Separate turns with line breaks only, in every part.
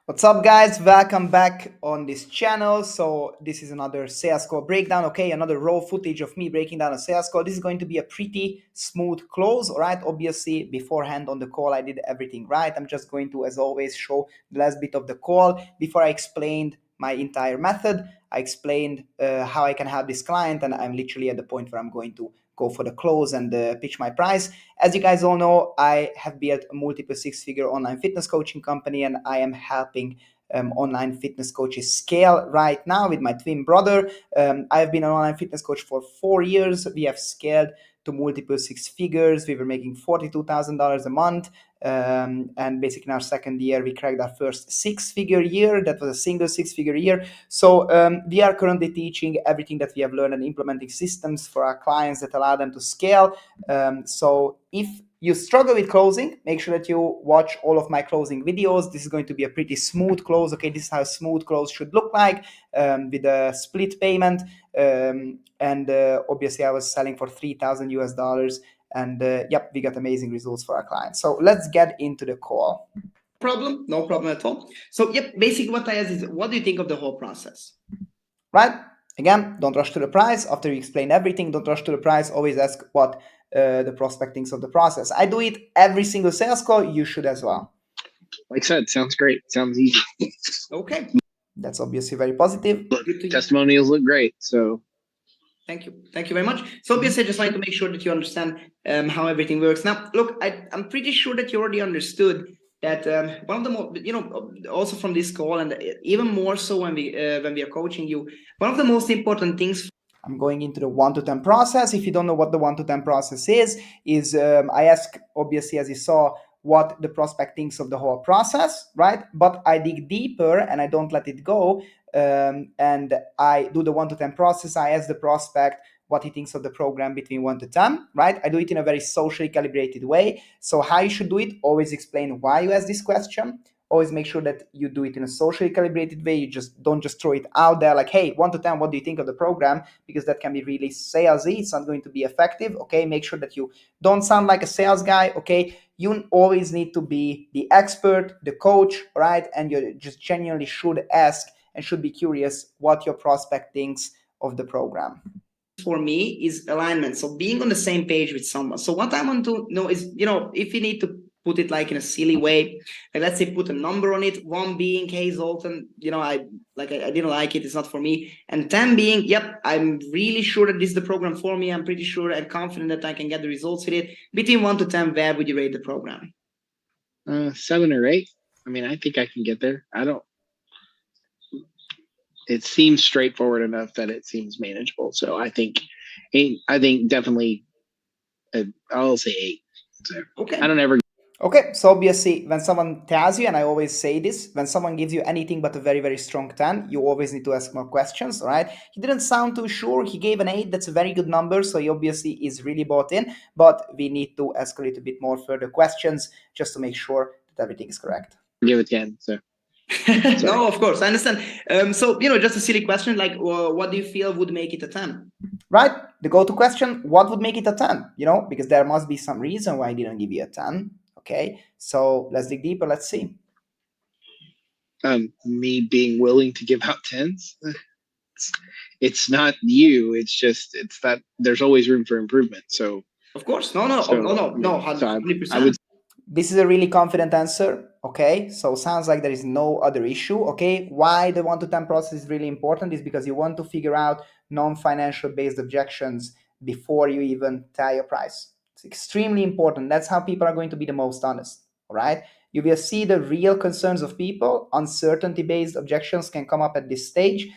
What's up, guys? Welcome back on this channel. So this is another sales call breakdown. Okay, another raw footage of me breaking down a sales call. This is going to be a pretty smooth close. All right, obviously beforehand on the call I did everything right. I'm just going to, as always, show the last bit of the call before I explained my entire method. I explained how I can help this client, and I'm literally at the point where I'm going to go for the close and pitch my price. As you guys all know, I have built a multiple six-figure online fitness coaching company, and I am helping online fitness coaches scale right now with my twin brother. I've been an online fitness coach for 4 years. We have scaled to multiple six figures. We were making $42,000 a month. And basically in our second year, we cracked our first six-figure year. That was a single six-figure year. So we are currently teaching everything that we have learned and implementing systems for our clients that allow them to scale. So if you struggle with closing, make sure that you watch all of my closing videos. This is going to be a pretty smooth close. Okay, this is how a smooth close should look like, with a split payment. And obviously I was selling for 3,000 US dollars, and yep, we got amazing results for our clients. So let's get into the call.
No problem at all. So, yep, basically what I ask is, what do you think of the whole process?
Right? Again, don't rush to the price. After you explain everything, don't rush to the price. Always ask what the prospect thinks of the process. I do it every single sales call. You should as well.
Like I said, sounds great. Sounds easy.
Okay.
That's obviously very positive.
Testimonials look great. So
thank you. Thank you very much. So obviously I just like to make sure that you understand how everything works. Now, look, I'm pretty sure that you already understood that one of the more, also from this call, and even more so when we are coaching you, one of the most important things.
I'm going into the 1 to 10 process. If you don't know what the 1 to 10 process is I ask, obviously, as you saw, what the prospect thinks of the whole process, right? But I dig deeper and I don't let it go. And I do the 1 to 10 process. I ask the prospect what he thinks of the program between 1 to 10, right? I do it in a very socially calibrated way. So how you should do it, always explain why you ask this question. Always make sure that you do it in a socially calibrated way. You just don't just throw it out there like, hey, 1 to 10, what do you think of the program? Because that can be really salesy. It's not going to be effective. Okay, make sure that you don't sound like a sales guy. Okay, you always need to be the expert, the coach, right? And you just genuinely should ask and should be curious what your prospect thinks of the program.
For me is alignment. So being on the same page with someone. So what I want to know is, if you need to put it like in a silly way, like let's say put a number on it, 1 being, hey Zoltan, I didn't like it, it's not for me, and 10 being, yep, I'm really sure that this is the program for me, I'm pretty sure and confident that I can get the results with it. Between 1 to 10, where would you rate the program?
7 or 8. I mean, I think I can get there. It seems straightforward enough that it seems manageable. So I think 8. I think definitely I'll say 8. So
okay.
I don't ever.
Okay, so obviously when someone tells you, and I always say this, when someone gives you anything but a very, very strong 10, you always need to ask more questions, right? He didn't sound too sure. He gave an 8. That's a very good number. So he obviously is really bought in, but we need to escalate a bit more further questions just to make sure that everything is correct.
Give it 10. So.
No, of course, I understand. So, just a silly question, like, what do you feel would make it a 10?
Right? The go-to question, what would make it a 10? Because there must be some reason why I didn't give you a 10. Okay, so let's dig deeper. Let's see.
Me being willing to give out 10s. It's not you. It's that there's always room for improvement. So
of course, no, 100%.
This is a really confident answer. Okay, so sounds like there is no other issue. Okay, why the 1 to 10 process is really important is because you want to figure out non-financial based objections before you even tell your price. It's extremely important. That's how people are going to be the most honest. All right, you will see the real concerns of people. Uncertainty based objections can come up at this stage.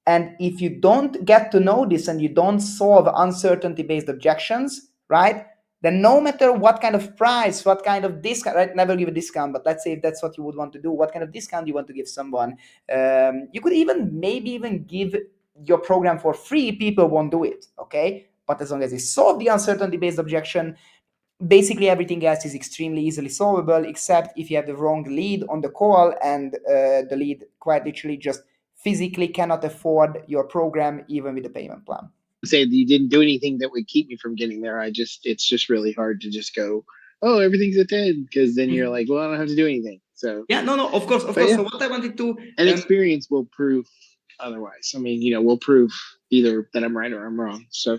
And if you don't get to know this and you don't solve uncertainty based objections, right, then no matter what kind of price, what kind of discount, right? Never give a discount, but let's say if that's what you would want to do, what kind of discount you want to give someone. You could maybe even give your program for free. People won't do it, okay? But as long as you solve the uncertainty-based objection, basically everything else is extremely easily solvable, except if you have the wrong lead on the call and the lead quite literally just physically cannot afford your program even with the payment plan.
Say you didn't do anything that would keep me from getting there. It's just really hard to just go, oh, everything's a 10, because then you're like, well, I don't have to do anything. So
yeah, no, of course.
Yeah.
So what I wanted to
and experience will prove otherwise. I mean, we'll prove either that I'm right or I'm wrong. So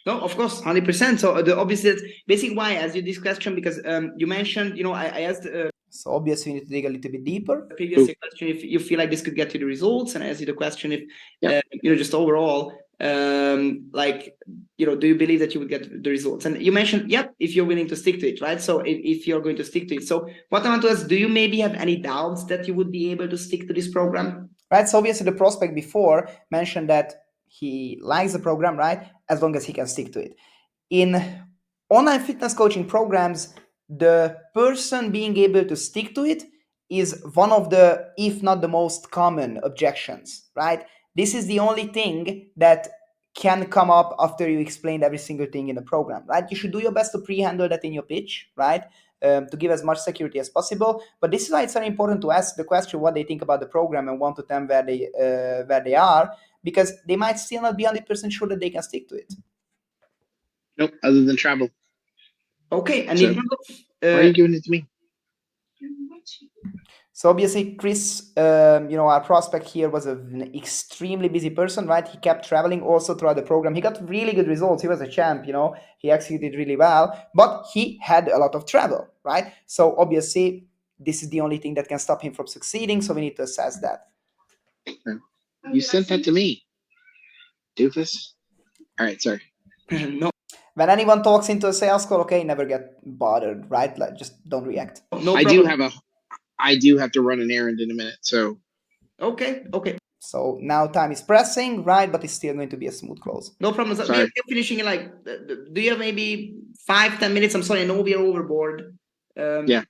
no, of course, 100%. So obviously that's basically why I asked you this question, because you mentioned, I asked
So obviously we need to dig a little bit deeper.
previous question if you feel like this could get you the results, and I asked you the question if
Yep.
just overall, like, do you believe that you would get the results? And you mentioned, yep, if you're willing to stick to it, right? So if you're going to stick to it. So what I want to ask, do you maybe have any doubts that you would be able to stick to this program?
Right, so obviously the prospect before mentioned that he likes the program, right, as long as he can stick to it. In online fitness coaching programs, the person being able to stick to it is one of the, if not the most common objections, right? This is the only thing that can come up after you explained every single thing in the program, right? You should do your best to pre-handle that in your pitch, right? To give as much security as possible. But this is why it's very important to ask the question what they think about the program and 1 to 10 where they are, because they might still not be 100% sure that they can stick to it.
Nope, other than travel.
Okay, and
So,
in terms of
why are you giving it to me?
So obviously, Chris, our prospect here was an extremely busy person, right? He kept traveling also throughout the program. He got really good results. He was a champ, he executed really well, but he had a lot of travel, right? So obviously, this is the only thing that can stop him from succeeding. So we need to assess that.
You sent that to me, doofus. All right, sorry.
no.
When anyone talks into a sales call, okay, never get bothered, right? Like, just don't react.
No
I
problem.
do have to run an errand in a minute, so.
Okay.
So now time is pressing, right? But it's still going to be a smooth close.
No problem. So
Sorry.
we're finishing in like, do you have maybe 5-10 minutes? I'm sorry, I know we are overboard.
Yeah.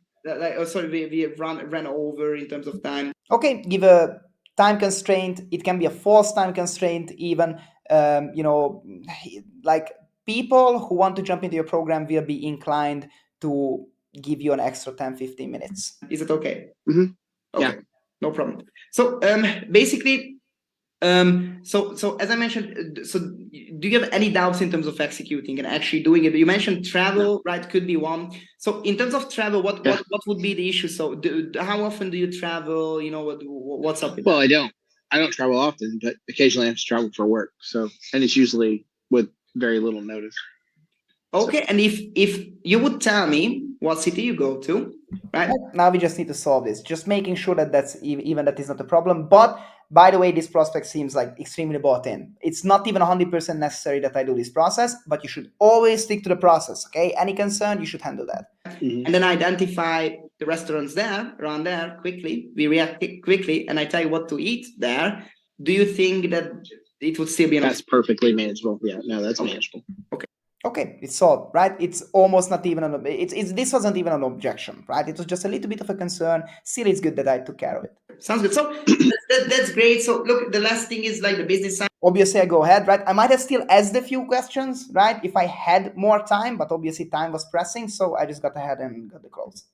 Sorry, we ran over in terms of time.
Okay, give a time constraint. It can be a false time constraint even. Like people who want to jump into your program will be inclined to give you an extra 10-15 minutes.
Is it okay?
Mm-hmm.
Okay.
Yeah.
No problem. So basically, so as I mentioned, so do you have any doubts in terms of executing and actually doing it? You mentioned travel, right? Could be one. So in terms of travel, what would be the issue? So how often do you travel? What's up with
Well, that? I don't travel often, but occasionally I have to travel for work. So, and it's usually with very little notice.
Okay, so, and if you would tell me what city you go to, right?
Now we just need to solve this. Just making sure that that is not a problem. But by the way, this prospect seems like extremely bought in. It's not even 100% necessary that I do this process, but you should always stick to the process, okay? Any concern, you should handle that.
Mm-hmm. And then identify the restaurants around there quickly. We react quickly, and I tell you what to eat there. Do you think that it would still be enough?
That's perfectly manageable. Yeah, no, that's manageable.
Okay, it's solved, right? It's almost not even this wasn't even an objection, right? It was just a little bit of a concern. Still, it's good that I took care of it.
Sounds good. So that's great. So look, the last thing is like the business side.
Obviously, I go ahead, right? I might have still asked a few questions, right? If I had more time, but obviously time was pressing, so I just got ahead and got the close.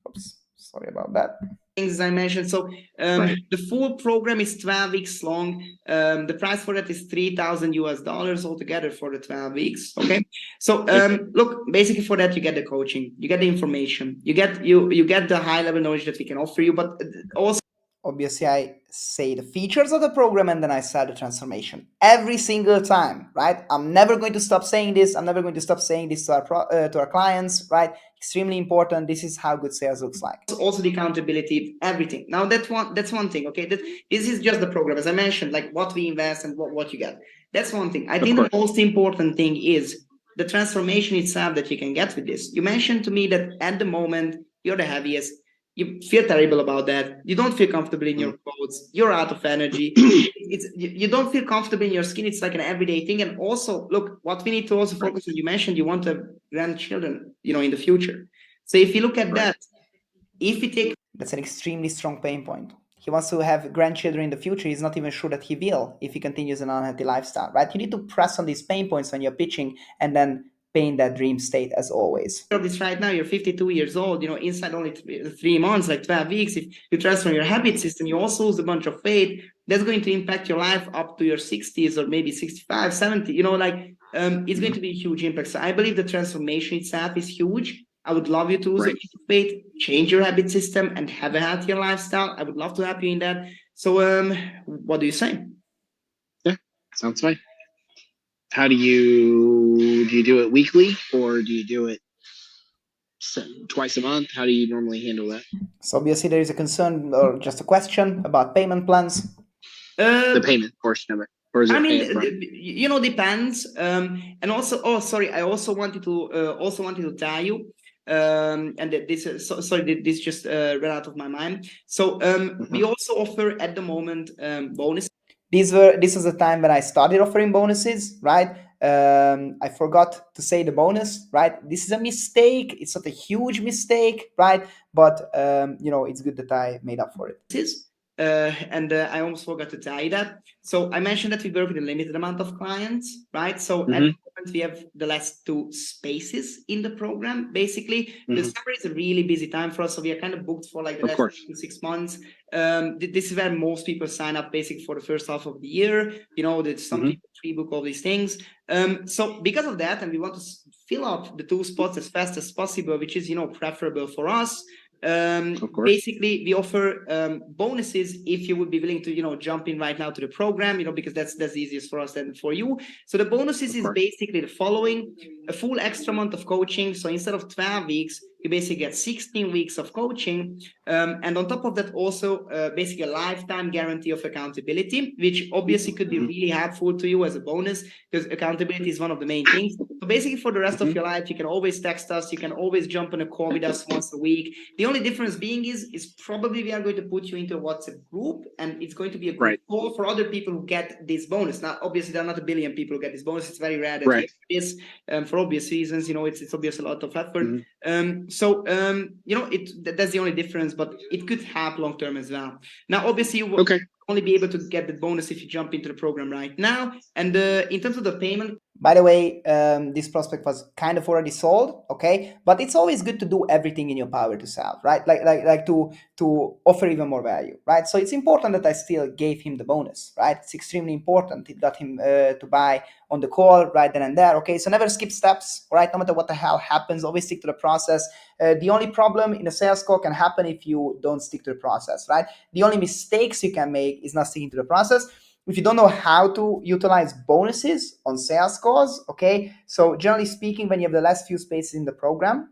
Oops, sorry about that.
Things I mentioned. So the full program is 12 weeks long. The price for that is $3,000 altogether for the 12 weeks. Okay. So look, basically for that you get the coaching, you get the information, you get the high level knowledge that we can offer you, but also
obviously I say the features of the program and then I sell the transformation every single time, right? I'm never going to stop saying this. I'm never going to stop saying this to our clients, right? Extremely important. This is how good sales looks like.
Also the accountability, everything. Now that's one thing. Okay, this is just the program, as I mentioned, like what we invest and what you get. That's one thing. I think the most important thing is the transformation itself that you can get with this. You mentioned to me that at the moment you're the heaviest. You feel terrible about that. You don't feel comfortable in your clothes. You're out of energy. You don't feel comfortable in your skin. It's like an everyday thing. And also, look, what we need to also focus on. You mentioned you want to have grandchildren, in the future. So if you look at that, if we take,
that's an extremely strong pain point. He wants to have grandchildren in the future. He's not even sure that he will if he continues an unhealthy lifestyle, right? You need to press on these pain points when you're pitching and then paint that dream state as always.
This right now, you're 52 years old, inside only 3 months, like 12 weeks. If you transform your habit system, you also lose a bunch of weight. That's going to impact your life up to your 60s or maybe 65, 70, it's going to be a huge impact. So I believe the transformation itself is huge. I would love you to lose a bit of weight, change your habit system, and have a healthier lifestyle. I would love to help you in that. So, what do you say?
Yeah, sounds fine. How do you do it weekly, or do you do it twice a month? How do you normally handle that?
So obviously there is a concern or just a question about payment plans.
The payment portion of it, or is it
I mean,
pay upfront?
depends. And also, oh, sorry, I also wanted to tell you, and this sorry, this just ran out of my mind. So we also offer at the moment bonus.
This was the time when I started offering bonuses, right? I forgot to say the bonus, right? This is a mistake. It's not a huge mistake, right? But it's good that I made up for it.
And I almost forgot to tell you that. So I mentioned that we work with a limited amount of clients, right? So at the moment we have the last 2 spaces in the program. Basically, the summer is a really busy time for us, so we are kind of booked for like the last 6 months. This is where most people sign up, basically for the first half of the year. That some people pre-book all these things. So because of that, and we want to fill up the 2 spots as fast as possible, which is preferable for us. Basically we offer bonuses if you would be willing to jump in right now to the program, because that's easiest for us and for you. So the bonuses is basically the following: a full extra month of coaching. So instead of 12 weeks, you basically get 16 weeks of coaching, and on top of that also basically a lifetime guarantee of accountability, which obviously could be really helpful to you as a bonus, because accountability is one of the main things. So basically for the rest of your life, you can always text us, you can always jump on a call with us once a week. The only difference being is probably we are going to put you into a WhatsApp group, and it's going to be a group call for other people who get this bonus. Now, obviously, there are not a billion people who get this bonus. It's very rare that we do this, for obvious reasons. It's obviously a lot of effort. That's the only difference, but it could help long term as well. Now, obviously, you will only be able to get the bonus if you jump into the program right now. And in terms of the payment.
By the way, this prospect was kind of already sold, okay? But it's always good to do everything in your power to sell, right? Like to offer even more value, right? So it's important that I still gave him the bonus, right? It's extremely important. It got him to buy on the call right then and there, okay? So never skip steps, right? No matter what the hell happens, always stick to the process. The only problem in a sales call can happen if you don't stick to the process, right? The only mistakes you can make is not sticking to the process. If you don't know how to utilize bonuses on sales calls, okay, so generally speaking, when you have the last few spaces in the program,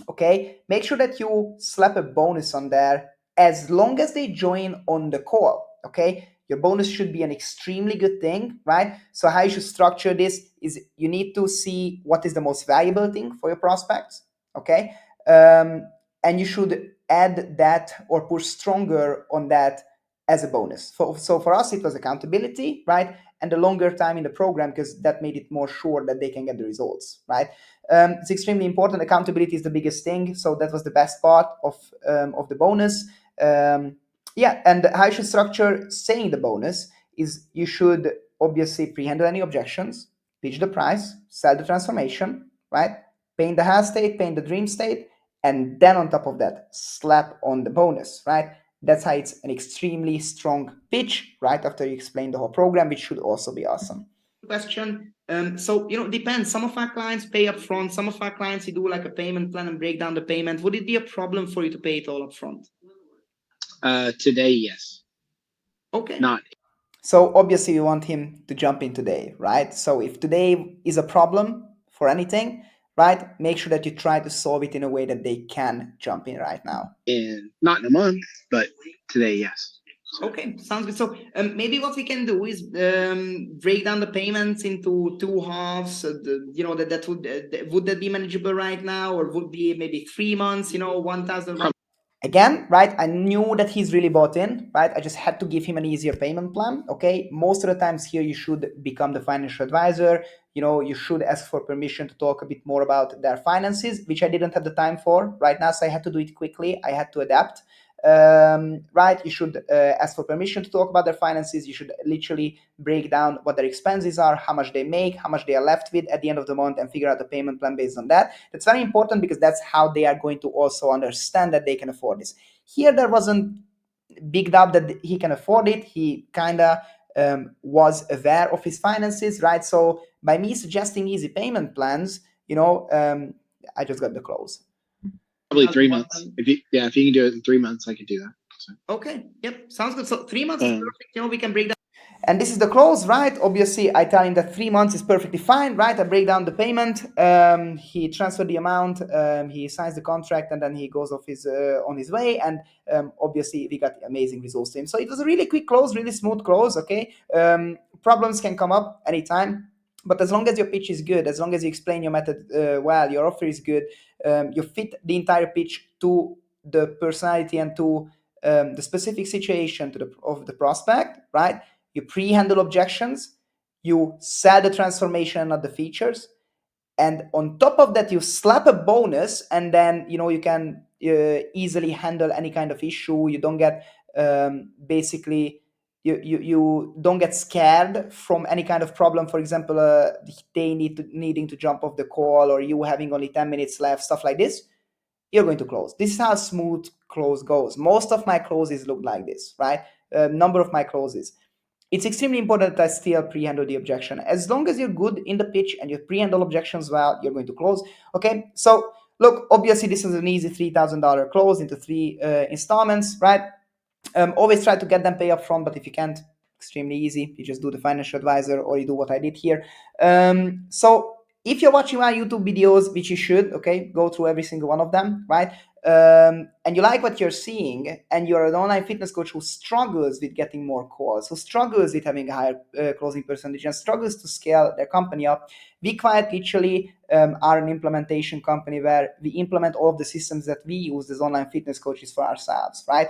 okay, make sure that you slap a bonus on there as long as they join on the call, okay? Your bonus should be an extremely good thing, right? So how you should structure this is you need to see what is the most valuable thing for your prospects, okay? And you should add that or push stronger on that as a bonus. So for us, it was accountability, right? And the longer time in the program, because that made it more sure that they can get the results, right? It's extremely important. Accountability is the biggest thing. So that was the best part of the bonus. And how you should structure saying the bonus is you should obviously pre-handle any objections, pitch the price, sell the transformation, right? Paint the health state, paint the dream state, and then on top of that, slap on the bonus, right? That's how it's an extremely strong pitch right after you explain the whole program, which should also be awesome.
Question. So depends. Some of our clients pay up front. Some of our clients, you do like a payment plan and break down the payment. Would it be a problem for you to pay it all up front?
Today, yes.
Okay.
Not.
So obviously we want him to jump in today, right? So if today is a problem for anything, right, make sure that you try to solve it in a way that they can jump in right now.
And not in a month, but today, yes.
Okay, sounds good. So maybe what we can do is break down the payments into 2 halves. Would that be manageable right now, or would be maybe 3 months? 1,000.
Again, right, I knew that he's really bought in, right? I just had to give him an easier payment plan, okay? Most of the times here, you should become the financial advisor. You should ask for permission to talk a bit more about their finances, which I didn't have the time for right now, so I had to do it quickly. I had to adapt. Right, you should ask for permission to talk about their finances. You should literally break down what their expenses are, how much they make, how much they are left with at the end of the month, and figure out the payment plan based on that. That's very important because that's how they are going to also understand that they can afford this. Here, there wasn't big doubt that he can afford it. He kind of was aware of his finances, right? So by me suggesting easy payment plans, I just got the close.
Probably 3 months. If you can do it in 3 months, I could do that. So.
Okay. Yep. Sounds good. So 3 months is perfect. We can break down.
And this is the close, right? Obviously, I tell him that 3 months is perfectly fine, right? I break down the payment. He transferred the amount. He signs the contract, and then he goes off on his way. And obviously, we got amazing results to him. So it was a really quick close, really smooth close. Okay, problems can come up anytime, but as long as your pitch is good, as long as you explain your method well, your offer is good, you fit the entire pitch to the personality and to the specific situation of the prospect, right? You pre-handle objections, you sell the transformation, not the features, and on top of that you slap a bonus, and then you can easily handle any kind of issue. You don't get basically you don't get scared from any kind of problem. For example, they needing to jump off the call, or you having only 10 minutes left, stuff like this. You're going to close. This is how smooth close goes. Most of my closes look like this, right? Number of my closes. It's extremely important that I still pre-handle the objection. As long as you're good in the pitch and you pre-handle objections well, you're going to close. Okay, so look, obviously this is an easy $3,000 close into 3 installments, right? Always try to get them pay up front, but if you can't, extremely easy. You just do the financial advisor, or you do what I did here. So if you're watching my YouTube videos, which you should, okay, go through every single one of them, right? And you like what you're seeing, and you're an online fitness coach who struggles with getting more calls, who struggles with having a higher closing percentage, and struggles to scale their company up, we quite literally are an implementation company where we implement all of the systems that we use as online fitness coaches for ourselves, right?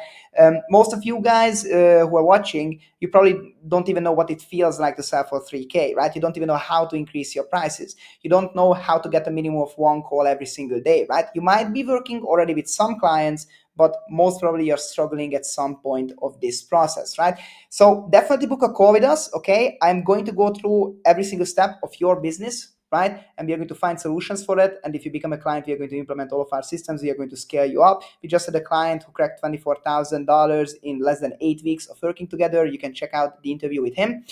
Most of you guys who are watching, you probably don't even know what it feels like to sell for 3K, right? You don't even know how to increase your prices. You don't know how to get a minimum of one call every single day, right? You might be working already with some clients, but most probably you're struggling at some point of this process, right? So definitely book a call with us, okay? I'm going to go through every single step of your business, right? And we are going to find solutions for it. And if you become a client, we are going to implement all of our systems. We are going to scale you up. We just had a client who cracked $24,000 in less than 8 weeks of working together. You can check out the interview with him.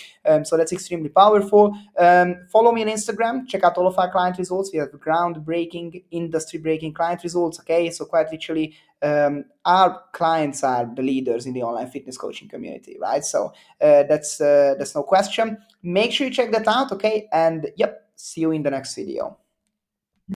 So that's extremely powerful. Follow me on Instagram. Check out all of our client results. We have groundbreaking, industry-breaking client results. Okay, so quite literally, our clients are the leaders in the online fitness coaching community, right? So that's no question. Make sure you check that out. Okay, and yep. See you in the next video.